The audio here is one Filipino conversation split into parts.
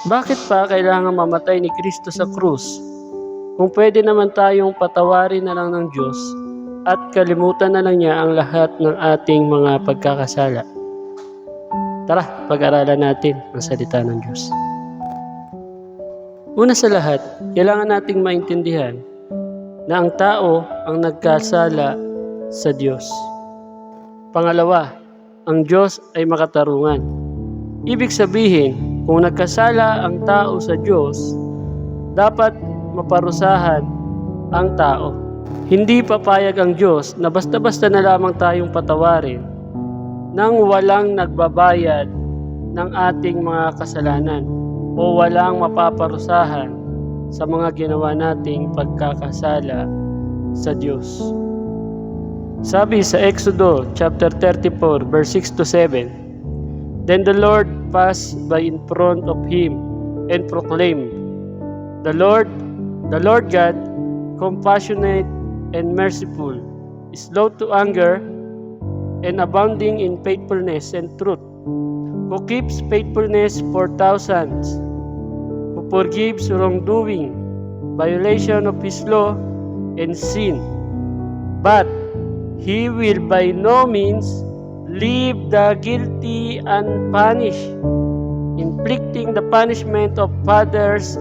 Bakit pa kailangan mamatay ni Kristo sa krus? Kung pwede naman tayong patawarin na lang ng Diyos at kalimutan na lang niya ang lahat ng ating mga pagkakasala. Tara, pag-aralan natin ang salita ng Diyos. Una sa lahat, kailangan nating maintindihan na ang tao ang nagkasala sa Diyos. Pangalawa, ang Diyos ay makatarungan. Ibig sabihin, kung nagkasala ang tao sa Diyos, dapat maparusahan ang tao. Hindi papayag ang Diyos na basta-basta na lamang tayong patawarin nang walang nagbabayad ng ating mga kasalanan o walang mapaparusahan sa mga ginawa nating pagkakasala sa Diyos. Sabi sa Exodo chapter 34 verse 6 to 7, Then the Lord passed by in front of him and proclaimed, The Lord God, compassionate and merciful, slow to anger and abounding in faithfulness and truth, who keeps faithfulness for thousands, who forgives wrongdoing, violation of his law, and sin. But he will by no means leave the guilty unpunished, inflicting the punishment of fathers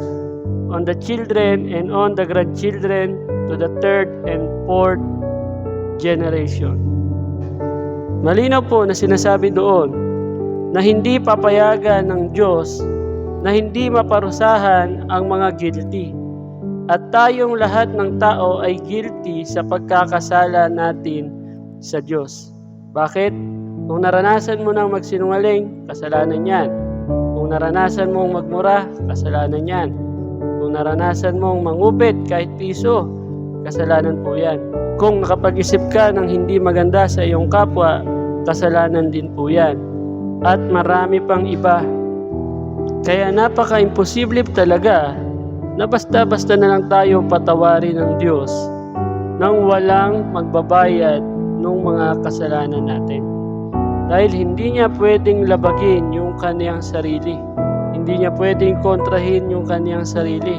on the children and on the grandchildren to the third and fourth generation. Malinaw po na sinasabi doon na hindi papayagan ng Diyos na hindi maparusahan ang mga guilty. At tayong lahat ng tao ay guilty sa pagkakasala natin sa Diyos. Bakit? Kung naranasan mo nang magsinungaling, kasalanan yan. Kung naranasan mong magmura, kasalanan yan. Kung naranasan mong mangupit kahit piso, kasalanan po yan. Kung nakapag-isip ka ng hindi maganda sa iyong kapwa, kasalanan din po yan. At marami pang iba. Kaya napaka-imposible talaga na basta-basta na lang tayo patawarin ng Diyos nang walang magbabayad ng mga kasalanan natin. Dahil hindi niya pwedeng labagin yung kaniyang sarili. Hindi niya pwedeng kontrahin yung kaniyang sarili.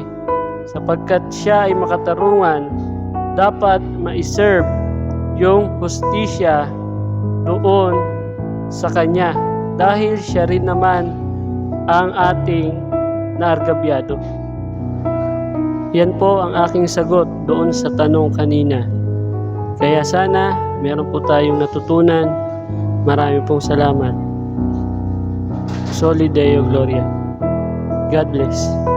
Sapagkat siya ay makatarungan, dapat ma-serve yung hustisya doon sa kanya. Dahil siya rin naman ang ating naargabyado. Yan po ang aking sagot doon sa tanong kanina. Kaya sana meron po tayong natutunan. Marami pong salamat. Soli Deo Gloria. God bless.